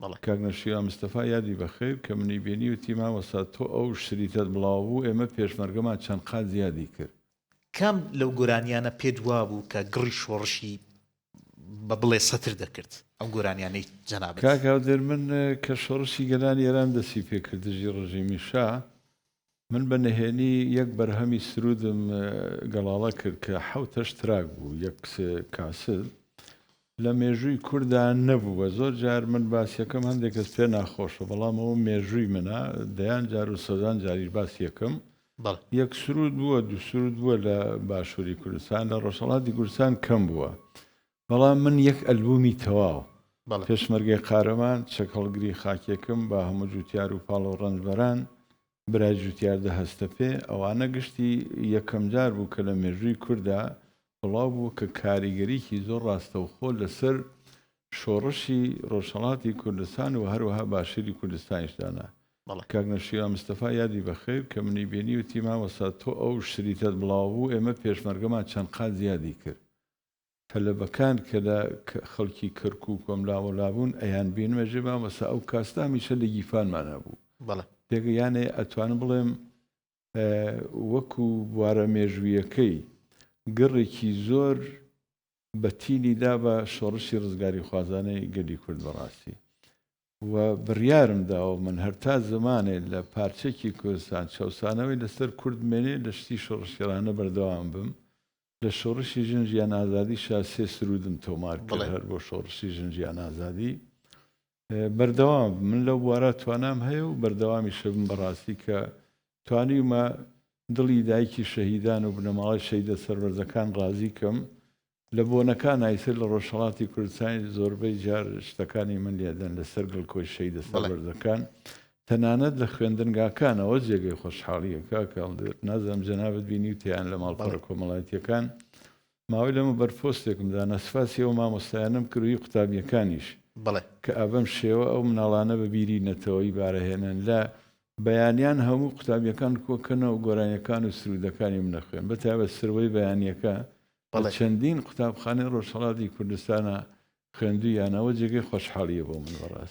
بەڵێ کاک نەشیوان مستەفا یادی بەخێر کە منی بینی وتی مامۆستا تۆ ئەو شریتت بڵاو بوو ئێمە پێشمەرگەمان چەند قات زیادی کرد. کام لەو گۆرانیانە پێت وا بوو کە گڕی شۆڕشی بە بڵێ سەتر دەکرد ئەو گۆرانیانەی جەنابەت؟ کاک هاودێر من کە شۆڕشی گەلانی ئێران دەستی پێکرد دژی ڕژیمی شا، من بە نهێنی یەک بەرهەمی سرودم گەڵاڵە کرد کە حەوتەش تراک بوو یەک کاسد لە مێژووی کوردان نەبووە. زۆر جار من باسیەکەم هەندێک کەس پێ ناخۆشە، بەڵام ئەوە مێژووی منە، دەیان جار و سەدان جاریش باسیەکەم. یەک سرود بووە، دوو سرود بووە لە باشووری کوردستان، لە ڕۆژهەڵاتی کوردستان کەم بووە، بەڵام من یەک ئەلبومی تەواو پێشمەرگەی قارەمان چەکەڵگری خاکێکم بە هەموو جوتیار و پاڵ و ڕەنجبەران برای جوتیار دەهەستە پێ، ئەوانە گشتی یەکەم جار بوو کە لە مێژووی کووردا بڵاو بوو کە کاریگەریکی زۆر ڕاستەوخۆ لەسەر شۆڕشی ڕۆژهەڵاتی کوردستان و هەروەها باشووری کوردستانیشدانا. کاک نەشیوان مستەفا یادی بەخێر کە منی بینی وتی مامۆستا تۆ ئەو شریتت بڵاو بوو ئێمە پێشمەرگەمان چەند قات زیادی کرد. تەلەبەکان کە لە خەڵکی کەرک و کۆملاوەلابوون ئەیان بینمە ژێ مامۆستا ئەو کاستا هەمیشە لە گیفانمان هەبوو. یانێ ئەتوانم بڵێم وەکو بوارە مێژوویەکەی گڕێکی زۆر بەتینیدا بە شۆڕشی ڕزگاری خوازانەی گەلی کورد بەڕاستی. و بڕیارم داوە من هەر تا زمانێ لە پارچێکی کوردستان چەوسانەوەی لەسەر کورد مێنێ لە شتی شۆڕشیێرانە بەردەوام بم. لە شۆڕشی ژنجیان ئازادی شا سێ سرودم تۆمار کرد هەر بۆ شۆڕشی ژنجیان ئازادی. بەردەوام من لەو بوارە توانام هەیە و بەردەوامی شەبم بەڕاستی کە توانیمە دڵی دایکی شەهیدان و بنەماڵی شەیدە سەروەردەکان ڕازی کەم. لە بۆنەکان ئایسر لە ڕۆژهەڵاتی کوردستانی زۆربەی جار شتەکانی من لێدەن لەسەر گڵکۆی شەیدە سەروەردەکان، تەنانەت لە خوێندنگاکانەوە جێگەی خۆشحاڵیە. کاکەڵدر نازانم جەنابەت بینی وتیان لە ماڵپەڕە کۆمەڵایەتیەکان ماوەی لەمە بەرپۆستێکمدا نەسفاسی ئەو مامۆستایانم کردووی قوتابیەکانیش کە ئەبەم شێوە ئەو مناڵانە بەبیری نەتەوەی بارەهێنن لە بەیانیان هەموو قوتابیەکان کۆکەنەوە گۆرانیەکان و سرودەکانی منەخوێن بەتایبەت سروەی بەیانیەکە چەندین قوتابخانەی ڕۆژهەڵاتی کوردستانە خوێندوویانەوە جێگەی خۆشحاڵیە بۆ من بەڕاست.